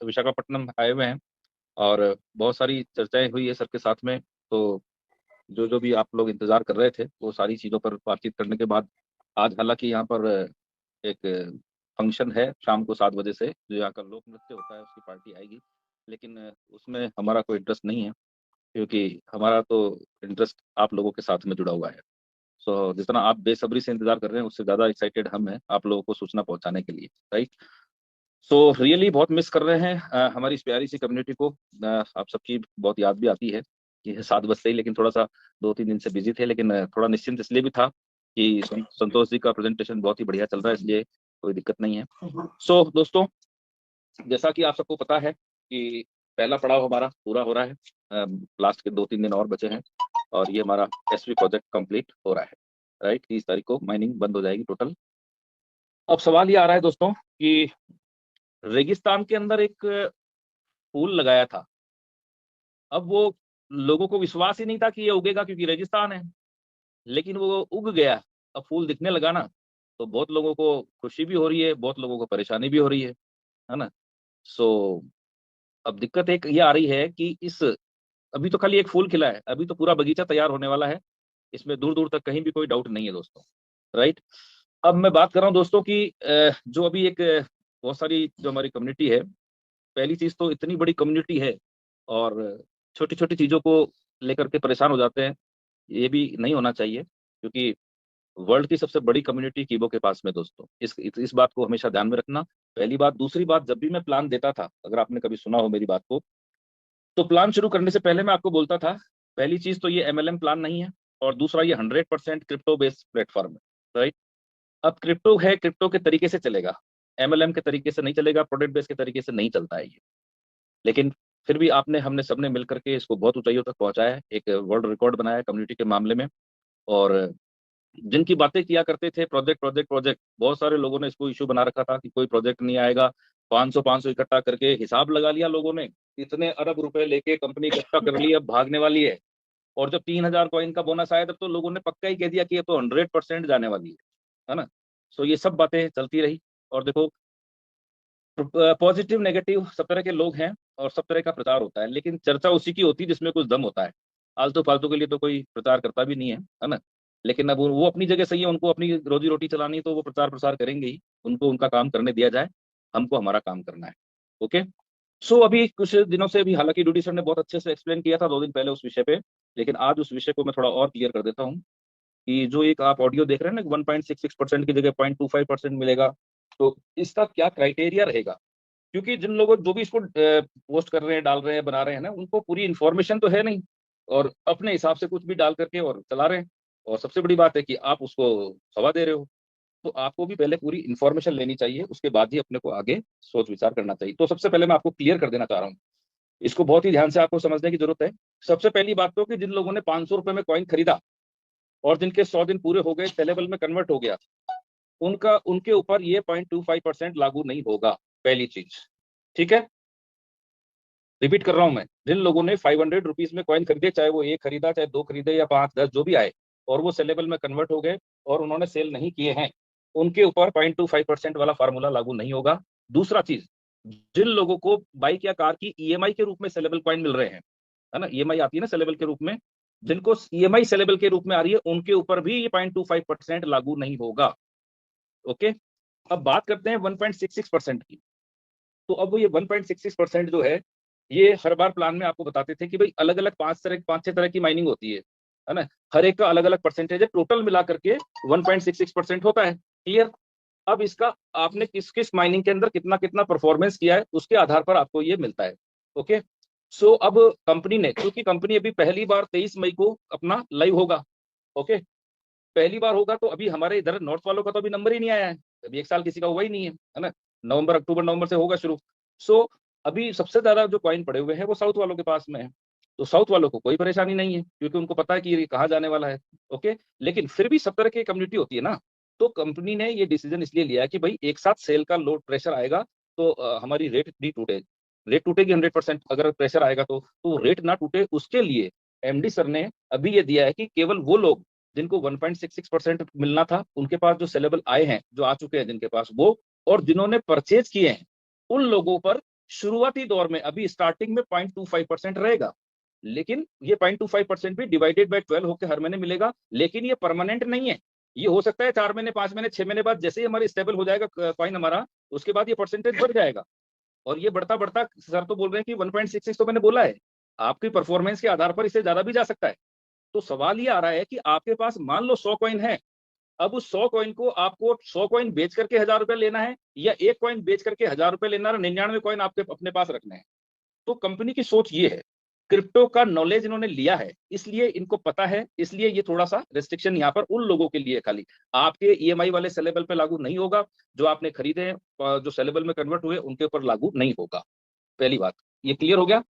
विशाखापट्टनम आए हुए हैं और बहुत सारी चर्चाएं हुई है सर के साथ में। तो जो जो भी आप लोग इंतजार कर रहे थे वो सारी चीज़ों पर बातचीत करने के बाद आज हालांकि यहाँ पर एक फंक्शन है शाम को 7 बजे से, जो यहाँ का लोक नृत्य होता है उसकी पार्टी आएगी। लेकिन उसमें हमारा कोई इंटरेस्ट नहीं है, क्योंकि हमारा तो इंटरेस्ट आप लोगों के साथ में जुड़ा हुआ है। सो जितना आप बेसब्री से इंतजार कर रहे हैं उससे ज़्यादा एक्साइटेड हम हैं आप लोगों को सूचना पहुंचाने के लिए, राइट। सो रियली बहुत मिस कर रहे हैं हमारी इस प्यारी सी कम्युनिटी को। आप सबकी बहुत याद भी आती है कि 7 बजे से ही, लेकिन थोड़ा सा 2-3 दिन से बिजी थे, लेकिन थोड़ा निश्चिंत इसलिए भी था कि संतोष जी का प्रेजेंटेशन बहुत ही बढ़िया चल रहा है, इसलिए कोई दिक्कत नहीं है। सो दोस्तों, जैसा कि आप सबको पता है कि पहला पड़ाव हमारा पूरा हो रहा है, लास्ट के 2-3 दिन और बचे हैं और ये हमारा एसवी प्रोजेक्ट कंप्लीट हो रहा है, राइट। 30 तारीख को माइनिंग बंद हो जाएगी टोटल। अब सवाल ये आ रहा है दोस्तों कि रेगिस्तान के अंदर एक फूल लगाया था, अब वो लोगों को विश्वास ही नहीं था कि ये उगेगा क्योंकि रेगिस्तान है, लेकिन वो उग गया। अब फूल दिखने लगा ना, तो बहुत लोगों को खुशी भी हो रही है, बहुत लोगों को परेशानी भी हो रही है ना। सो अब दिक्कत एक ये आ रही है कि इस अभी तो खाली एक फूल खिला है, अभी तो पूरा बगीचा तैयार होने वाला है, इसमें दूर दूर तक कहीं भी कोई डाउट नहीं है दोस्तों, राइट। अब मैं बात कर रहा हूँ दोस्तों की जो अभी एक बहुत सारी जो हमारी कम्युनिटी है, पहली चीज तो इतनी बड़ी कम्युनिटी है और छोटी छोटी चीजों को लेकर के परेशान हो जाते हैं, ये भी नहीं होना चाहिए, क्योंकि वर्ल्ड की सबसे बड़ी कम्युनिटी कीबो के पास में दोस्तों, इस बात को हमेशा ध्यान में रखना। पहली बात। दूसरी बात, जब भी मैं प्लान देता था, अगर आपने कभी सुना हो मेरी बात को, तो प्लान शुरू करने से पहले मैं आपको बोलता था, पहली चीज तो ये एमएलएम प्लान नहीं है, और दूसरा ये 100% क्रिप्टो बेस्ड प्लेटफॉर्म है, राइट। अब क्रिप्टो है, क्रिप्टो के तरीके से चलेगा, एमएलएम के तरीके से नहीं चलेगा, प्रोडक्ट बेस्ड के तरीके से नहीं चलता है ये। लेकिन फिर भी आपने हमने सबने मिल करके इसको बहुत ऊंचाइयों तक पहुंचाया है, एक वर्ल्ड रिकॉर्ड बनाया है कम्युनिटी के मामले में। और जिनकी बातें किया करते थे प्रोजेक्ट प्रोजेक्ट प्रोजेक्ट, बहुत सारे लोगों ने इसको इशू बना रखा था कि कोई प्रोजेक्ट नहीं आएगा। 500 इकट्ठा करके हिसाब लगा लिया लोगों ने, इतने अरब रुपए लेके कंपनी इकट्ठा कर ली, अब भागने वाली है। और जब 3,000 कॉइन का बोनस आया तब तो लोगों ने पक्का ही कह दिया कि ये तो 100% जाने वाली है ना। सो ये सब बातें चलती रही। और देखो, पॉजिटिव नेगेटिव सब तरह के लोग हैं और सब तरह का प्रचार होता है, लेकिन चर्चा उसी की होती है जिसमें कुछ दम होता है। आलतू फालतू के लिए तो कोई प्रचार करता भी नहीं है ना। लेकिन अब वो अपनी जगह सही है, उनको अपनी रोजी रोटी चलानी है तो वो प्रचार प्रसार करेंगे ही, उनको उनका काम करने दिया जाए, हमको हमारा काम करना है। ओके। सो अभी कुछ दिनों से, अभी हालांकि डूडी सर ने बहुत अच्छे से एक्सप्लेन किया था 2 दिन पहले उस विषय पे, लेकिन आज उस विषय को मैं थोड़ा और क्लियर कर देता हूँ कि जो एक आप ऑडियो देख रहे हैं ना, 1.66% की जगह 0.25% मिलेगा, तो इसका क्या क्राइटेरिया रहेगा। क्योंकि जिन लोगों जो भी इसको पोस्ट कर रहे हैं, डाल रहे हैं, बना रहे हैं ना, उनको पूरी इन्फॉर्मेशन तो है नहीं, और अपने हिसाब से कुछ भी डाल करके और चला रहे हैं। और सबसे बड़ी बात है कि आप उसको हवा दे रहे हो, तो आपको भी पहले पूरी इन्फॉर्मेशन लेनी चाहिए, उसके बाद ही अपने को आगे सोच विचार करना चाहिए। तो सबसे पहले मैं आपको क्लियर कर देना चाह रहा हूँ, इसको बहुत ही ध्यान से आपको समझने की जरूरत है। सबसे पहली बात तो कि जिन लोगों ने 500 रुपए में कॉइन खरीदा और जिनके 100 दिन पूरे हो गए, सेलेबल में कन्वर्ट हो गया, उनका उनके ऊपर ये 0.25% लागू नहीं होगा, पहली चीज। ठीक है, रिपीट कर रहा हूं मैं, जिन लोगों ने 500 रुपीज में कॉइन खरीदे, चाहे वो एक खरीदा, चाहे 2 खरीदे या 5-10 जो भी आए, और वो सेलेबल में कन्वर्ट हो गए और उन्होंने सेल नहीं किए हैं, उनके ऊपर 0.25% वाला फार्मूला लागू नहीं होगा। दूसरा चीज, जिन लोगों को बाइक या कार की ईएमआई के रूप में सेलेबल कॉइन मिल रहे हैं, है ना, ईएमआई आती है ना सेलेबल के रूप में, जिनको ईएमआई सेलेबल के रूप में आ रही है, उनके ऊपर भी ये 0.25% लागू नहीं होगा। ओके। अब बात करते हैं 1.66% की। तो अब ये 1.66% जो है, ये हर बार प्लान में आपको बताते थे कि भाई अलग अलग 5-6 तरह की माइनिंग होती है ना, हर एक का अलग अलग परसेंटेज है, टोटल मिला करके 1.66% होता है। क्लियर। अब इसका आपने किस किस माइनिंग के अंदर कितना कितना परफॉर्मेंस किया है, उसके आधार पर आपको ये मिलता है। ओके। सो अब कंपनी ने, क्योंकि कंपनी अभी पहली बार 23 मई को अपना लाइव होगा, ओके, पहली बार होगा, तो अभी हमारे इधर नॉर्थ वालों का तो अभी नंबर ही नहीं आया है, अभी एक साल किसी का हुआ ही नहीं है ना, नवंबर अक्टूबर नवंबर से होगा शुरू। सो अभी सबसे ज्यादा जो कॉइन पड़े हुए हैं वो साउथ वालों के पास में है, तो साउथ वालों को कोई परेशानी नहीं है, क्योंकि उनको पता है कि ये कहाँ जाने वाला है। ओके। लेकिन फिर भी सब तरह की कम्युनिटी होती है ना, तो कंपनी ने ये डिसीजन इसलिए लिया है कि भाई एक साथ सेल का लोड प्रेशर आएगा, तो हमारी रेट नहीं टूटे, रेट टूटेगी 100%, अगर प्रेशर आएगा तो रेट ना टूटे, उसके लिए एमडी सर ने अभी ये दिया है कि केवल वो लोग जिनको 1.66% मिलना था, उनके पास जो सेलेबल आए हैं, जो आ चुके हैं जिनके पास वो, और जिन्होंने परचेज किए हैं, उन लोगों पर शुरुआती दौर में अभी स्टार्टिंग में 0.25% रहेगा, लेकिन ये 0.25% भी डिवाइडेड बाय 12 होकर हर महीने मिलेगा, लेकिन ये परमानेंट नहीं है। ये हो सकता है 4 महीने, 5 महीने, 6 महीने बाद जैसे ही हमारी स्टेबल हो जाएगा कॉइन हमारा, उसके बाद ये परसेंटेज बढ़ जाएगा। और ये बढ़ता बढ़ता, सर तो बोल रहे हैं कि 1.66 तो मैंने बोला है, आपकी परफॉर्मेंस के आधार पर इससे ज्यादा भी जा सकता है। तो सवाल ये आ रहा है कि आपके पास मान लो 100 कॉइन है, अब उस 100 कॉइन को आपको 100 कॉइन बेच करके 1000 रुपए लेना है, या एक कॉइन बेच करके 1000 रुपए लेना है, 99 कॉइन आपके अपने पास रखने हैं। तो कंपनी की सोच ये है, क्रिप्टो का नॉलेज इन्होंने लिया है, इसलिए इनको पता है, इसलिए ये थोड़ा सा रेस्ट्रिक्शन यहाँ पर उन लोगों के लिए, खाली आपके ईएमआई वाले सेलेबल पे लागू नहीं होगा, जो आपने खरीदे हैं, जो सेलेबल में कन्वर्ट हुए उनके ऊपर लागू नहीं होगा। पहली बात, ये क्लियर हो गया।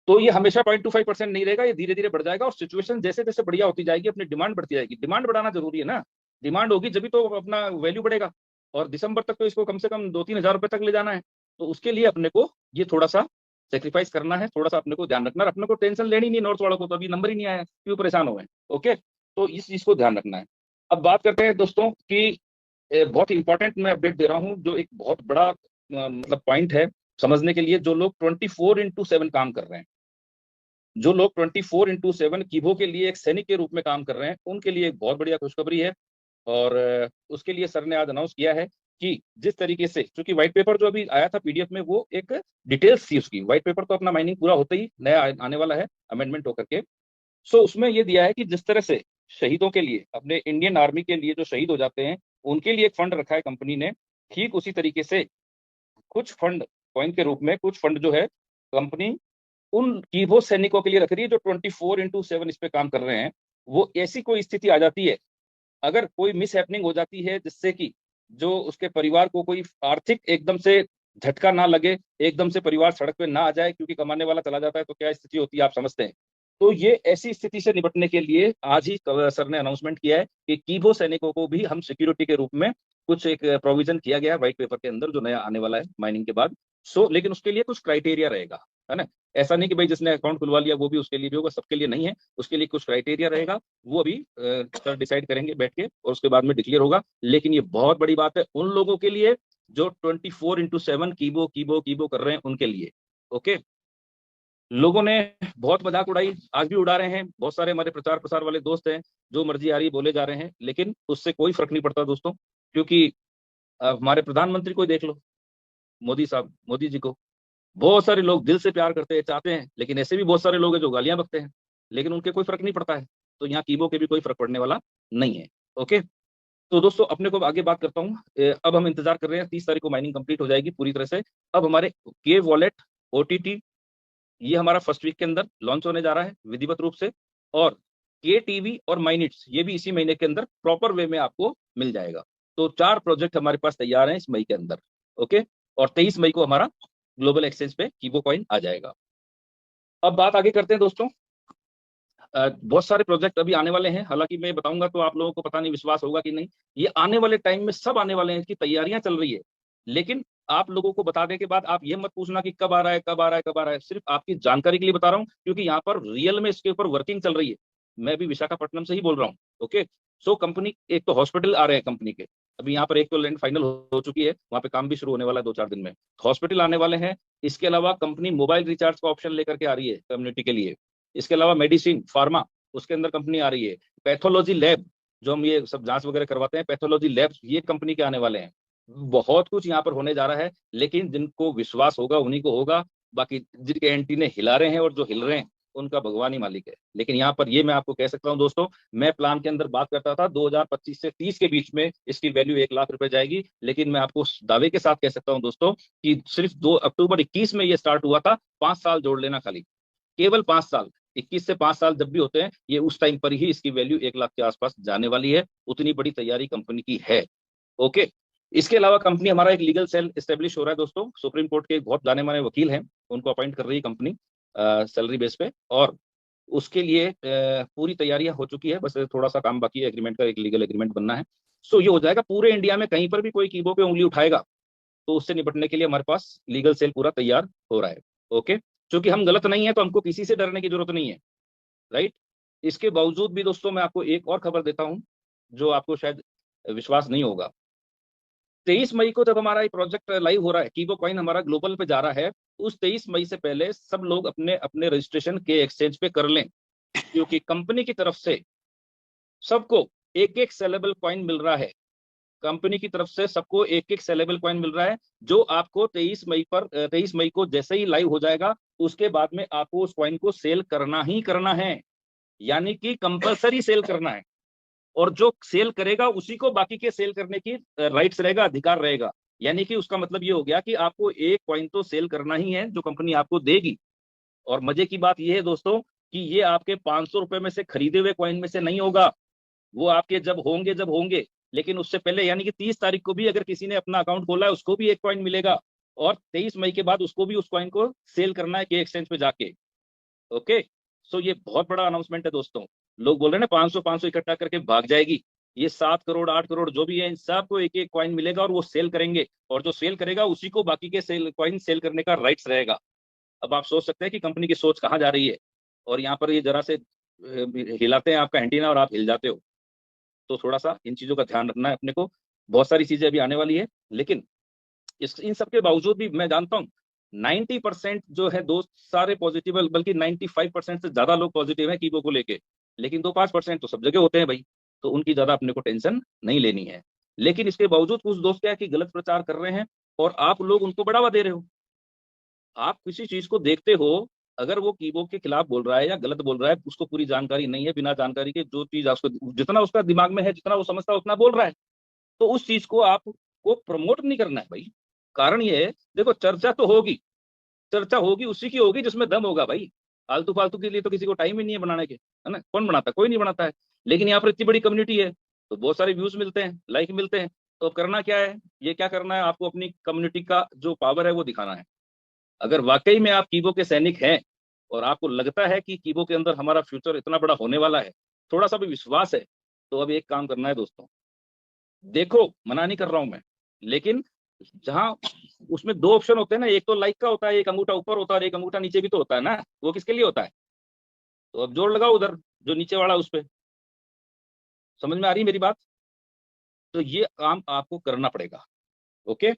तो ये हमेशा 0.25% नहीं रहेगा, ये धीरे धीरे बढ़ जाएगा, और सिचुएशन जैसे जैसे बढ़िया होती जाएगी, अपनी डिमांड बढ़ती जाएगी। डिमांड बढ़ाना जरूरी है ना, डिमांड होगी जब तो अपना वैल्यू बढ़ेगा। और दिसंबर तक तो इसको कम से कम 2-3 हजार रुपए तक ले जाना है, तो उसके लिए अपने को ये थोड़ा सा सेक्रीफाइस करना है, थोड़ा सा अपने को ध्यान रखना है। अपने को टेंशन लेनी नहीं, नॉर्थ वालों को तो अभी नंबर ही नहीं आया, क्यों परेशान हो गए। ओके, तो इस चीज को ध्यान रखना है। अब बात करते हैं दोस्तों कि बहुत इंपॉर्टेंट मैं अपडेट दे रहा हूँ, जो एक बहुत बड़ा मतलब पॉइंट है समझने के लिए। जो लोग 24/7 काम कर रहे हैं, जो लोग 24/7 कीबो के लिए एक सैनिक के रूप में काम कर रहे हैं, उनके लिए एक बहुत बढ़िया खुशखबरी है। और उसके लिए सर ने आज अनाउंस किया है कि जिस तरीके से, क्योंकि व्हाइट पेपर जो अभी आया था पीडीएफ में, वो एक डिटेल्स थी उसकी। व्हाइट पेपर तो अपना माइनिंग पूरा होते ही नया आने वाला है अमेंडमेंट होकर के। सो उसमें ये दिया है कि जिस तरह से शहीदों के लिए, अपने इंडियन आर्मी के लिए जो शहीद हो जाते हैं, उनके लिए एक फंड रखा है कंपनी ने, ठीक उसी तरीके से कुछ फंड कॉइन के रूप में, कुछ फंड जो है कंपनी उन कीबो सैनिकों के लिए रख रही है जो 24/7 इस पे काम कर रहे हैं। वो ऐसी कोई स्थिति आ जाती है, अगर कोई मिस हैपनिंग हो जाती है, जिससे कि जो उसके परिवार को कोई आर्थिक एकदम से झटका ना लगे, एकदम से परिवार सड़क पे ना आ जाए, क्योंकि कमाने वाला चला जाता है तो क्या स्थिति होती है आप समझते हैं। तो ये ऐसी स्थिति से निपटने के लिए आज ही सर ने अनाउंसमेंट किया है कि कीबो सैनिकों को भी हम सिक्योरिटी के रूप में कुछ एक प्रोविजन किया गया है व्हाइट पेपर के अंदर, जो नया आने वाला है माइनिंग के बाद। सो लेकिन उसके लिए कुछ क्राइटेरिया रहेगा, है ना। ऐसा नहीं कि भाई जिसने अकाउंट खुलवा लिया वो भी उसके लिए भी होगा, सबके लिए नहीं है। उसके लिए कुछ क्राइटेरिया रहेगा, वो अभी सर डिसाइड करेंगे बैठ के, और उसके बाद में डिक्लेयर होगा। लेकिन ये बहुत बड़ी बात है उन लोगों के लिए जो 24/7 कीबो कीबो कीबो कर रहे हैं, उनके लिए। ओके, लोगों ने बहुत मजाक उड़ाई, आज भी उड़ा रहे हैं, बहुत सारे हमारे प्रचार प्रसार वाले दोस्त हैं, जो मर्जी आ रही बोले जा रहे हैं, लेकिन उससे कोई फर्क नहीं पड़ता दोस्तों। क्योंकि हमारे प्रधानमंत्री को ही देख लो, मोदी साहब, मोदी जी को बहुत सारे लोग दिल से प्यार करते हैं, चाहते हैं, लेकिन ऐसे भी बहुत सारे लोग हैं जो गालियां बकते हैं, लेकिन उनके कोई फर्क नहीं पड़ता है। तो यहाँ कीबो के भी कोई फर्क पड़ने वाला नहीं है। ओके, तो दोस्तों अपने को आगे बात करता हूँ। अब हम इंतजार कर रहे हैं, 30 तारीख को माइनिंग कंप्लीट हो जाएगी पूरी तरह से। अब हमारे के वॉलेट ओटीटी, ये हमारा फर्स्ट वीक के अंदर लॉन्च होने जा रहा है विधिवत रूप से। और के टीवी और माइनिट्स, ये भी इसी महीने के अंदर प्रॉपर वे में आपको मिल जाएगा। तो 4 प्रोजेक्ट हमारे पास तैयार हैं इस मई के अंदर। ओके, और 23 मई को हमारा ग्लोबल एक्सचेंज पे कीबो कॉइन आ जाएगा। अब बात आगे करते हैं दोस्तों। बहुत सारे प्रोजेक्ट अभी आने वाले हैं, हालांकि मैं बताऊंगा तो आप लोगों को पता नहीं विश्वास होगा कि नहीं। ये आने वाले टाइम में सब आने वाले हैं, इसकी तैयारियां चल रही है। लेकिन आप लोगों को बताने के बाद आप ये मत पूछना कि कब आ रहा है, कब आ रहा है, कब आ रहा है। सिर्फ आपकी जानकारी के लिए बता रहा हूँ, क्योंकि यहाँ पर रियल में इसके ऊपर वर्किंग चल रही है। मैं भी विशाखापट्टनम से ही बोल रहा हूँ। ओके, सो कंपनी, एक तो हॉस्पिटल आ रहे हैं कंपनी के, अभी यहाँ पर एक तो लैंड फाइनल हो चुकी है, वहाँ पे काम भी शुरू होने वाला है 2-4 दिन में। हॉस्पिटल आने वाले हैं। इसके अलावा कंपनी मोबाइल रिचार्ज का ऑप्शन लेकर के आ रही है कम्युनिटी के लिए। इसके अलावा मेडिसिन, फार्मा, उसके अंदर कंपनी आ रही है। पैथोलॉजी लैब, जो हम ये सब जांच वगैरह करवाते हैं, पैथोलॉजी लैब, ये कंपनी के आने वाले हैं। बहुत कुछ यहाँ पर होने जा रहा है, लेकिन जिनको विश्वास होगा उन्हीं को होगा। बाकी जिनके एंटीने हिला रहे हैं और जो हिल रहे हैं, उनका भगवान ही मालिक है। लेकिन यहाँ पर ये मैं आपको कह सकता हूँ दोस्तों, मैं प्लान के अंदर बात करता था 2025 से 30 के बीच में इसकी वैल्यू 1 लाख रुपए जाएगी। लेकिन मैं आपको दावे के साथ कह सकता हूँ दोस्तों कि सिर्फ 2 अक्टूबर 21 में ये स्टार्ट हुआ था। 5 साल जोड़ लेना खाली, केवल 5 साल, 21 से 5 साल जब भी होते हैं, ये उस टाइम पर ही इसकी वैल्यू 1 लाख के आसपास जाने वाली है। उतनी बड़ी तैयारी कंपनी की है। ओके, इसके अलावा कंपनी, हमारा एक लीगल सेल स्टेब्लिश हो रहा है दोस्तों। सुप्रीम कोर्ट के एक बहुत जाने माने वकील हैं, उनको अपॉइंट कर रही है कंपनी सैलरी बेस पे। और उसके लिए पूरी तैयारियां हो चुकी है, बस थोड़ा सा काम बाकी है, एग्रीमेंट का, एक लीगल एग्रीमेंट बनना है। सो ये हो जाएगा। पूरे इंडिया में कहीं पर भी कोई कीबो पे उंगली उठाएगा, तो उससे निपटने के लिए हमारे पास लीगल सेल पूरा तैयार हो रहा है। ओके, क्योंकि हम गलत नहीं है तो हमको किसी से डरने की जरूरत नहीं है, राइट। इसके बावजूद भी दोस्तों मैं आपको एक और खबर देता हूं, जो आपको शायद विश्वास नहीं होगा। 23 मई को जब हमारा ये प्रोजेक्ट लाइव हो रहा है, कीबो कॉइन हमारा ग्लोबल पे जा रहा है, उस 23 मई से पहले सब लोग अपने अपने रजिस्ट्रेशन के एक्सचेंज पे कर लें, क्योंकि कंपनी की तरफ से सबको एक एक सेलेबल कॉइन मिल रहा है। कंपनी की तरफ से सबको एक एक सेलेबल कॉइन मिल रहा है, जो आपको 23 मई को जैसे ही लाइव हो जाएगा, उसके बाद में आपको उस कॉइन को सेल करना ही करना है, यानी कि कंपलसरी सेल करना है। और जो सेल करेगा उसी को बाकी के सेल करने की राइट्स रहेगा, अधिकार रहेगा। यानी कि उसका मतलब ये हो गया कि आपको एक कॉइन तो सेल करना ही है जो कंपनी आपको देगी। और मजे की बात यह है दोस्तों कि ये आपके 500 रुपए में से खरीदे हुए कॉइन में से नहीं होगा, वो आपके जब होंगे, लेकिन उससे पहले यानी कि 30 तारीख को भी अगर किसी ने अपना अकाउंट खोला है उसको भी एक कॉइन मिलेगा, और 23 मई के बाद उसको भी उस कॉइन को सेल करना है के एक्सचेंज पे जाके। ओके, सो ये बहुत बड़ा अनाउंसमेंट है दोस्तों। लोग बोल रहे हैं ना 500 इकट्ठा करके भाग जाएगी, ये 7 करोड़ 8 करोड़ जो भी है, इन सबको एक एक कॉइन मिलेगा और वो सेल करेंगे, और जो सेल करेगा उसी को बाकी के सेल कॉइन सेल करने का राइट्स रहेगा। अब आप सोच सकते हैं कि कंपनी की सोच कहाँ जा रही है। और यहाँ पर ये जरा से हिलाते हैं आपका एंटीना और आप हिल जाते हो। तो थोड़ा सा इन चीजों का ध्यान रखना है अपने को। बहुत सारी चीजें अभी आने वाली है, लेकिन इन सब के बावजूद भी मैं जानता हूँ 90% जो है दोस्त सारे पॉजिटिव है, बल्कि 95% से ज्यादा लोग पॉजिटिव है कीबो को लेके। लेकिन 2-5% तो सब जगह होते हैं भाई, तो उनकी ज्यादा अपने को टेंशन नहीं लेनी है। लेकिन इसके बावजूद कुछ दोस्त क्या है कि गलत प्रचार कर रहे हैं और आप लोग उनको बढ़ावा दे रहे हो। आप किसी चीज को देखते हो, अगर वो कीबोर्ड के खिलाफ बोल रहा है या गलत बोल रहा है, उसको पूरी जानकारी नहीं है, बिना जानकारी के जो चीज उसको जितना उसका दिमाग में है, जितना वो समझता है उतना बोल रहा है, तो उस चीज को आपको प्रमोट नहीं करना है भाई। कारण ये है, देखो चर्चा तो होगी, चर्चा होगी उसी की होगी जिसमें दम होगा भाई। फालतू फालतू के लिए तो किसी को टाइम ही नहीं है बनाने के, है ना। कौन बनाता है? कोई नहीं बनाता है। लेकिन यहाँ पर इतनी बड़ी कम्युनिटी है, तो बहुत सारे व्यूज मिलते हैं, लाइक मिलते हैं। तो अब करना क्या है, ये क्या करना है आपको, अपनी कम्युनिटी का जो पावर है वो दिखाना है। अगर वाकई में आप कीबो के सैनिक हैं और आपको लगता है कि कीबो के अंदर हमारा फ्यूचर इतना बड़ा होने वाला है, थोड़ा सा भी विश्वास है, तो अब एक काम करना है दोस्तों। देखो, मना नहीं कर रहा हूं मैं, लेकिन जहां उसमें दो ऑप्शन होते हैं ना, एक तो लाइक का होता है, एक अंगूठा ऊपर होता है और एक अंगूठा नीचे भी तो होता है ना, वो किसके लिए होता है? तो अब जोर लगाओ उधर, जो नीचे वाला उस पे। समझ में आ रही है मेरी बात? तो ये काम आपको करना पड़ेगा। ओके,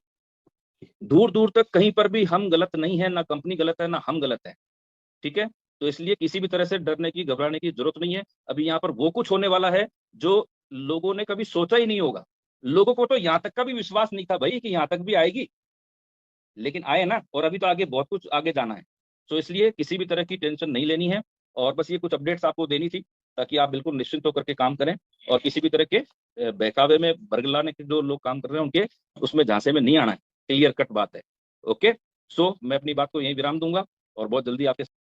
दूर दूर तक कहीं पर भी हम गलत नहीं है, ना कंपनी गलत है ना हम गलत है। ठीक है, तो इसलिए किसी भी तरह से डरने की घबराने की जरूरत नहीं है। अभी यहाँ पर वो कुछ होने वाला है जो लोगों ने कभी सोचा ही नहीं होगा। लोगों को तो यहाँ तक का भी विश्वास नहीं था भाई कि यहाँ तक भी आएगी, लेकिन आए ना, और अभी तो आगे बहुत कुछ आगे जाना है। तो इसलिए किसी भी तरह की टेंशन नहीं लेनी है, और बस ये कुछ अपडेट्स आपको देनी थी, ताकि आप बिल्कुल निश्चिंत होकर के काम करें, और किसी भी तरह के बहकावे में बरगलाने के जो लोग काम कर रहे हैं उनके उसमें झांसे में नहीं आना है। क्लियर कट बात है। ओके, सो मैं अपनी बात को यहीं विराम दूंगा और बहुत जल्दी आपके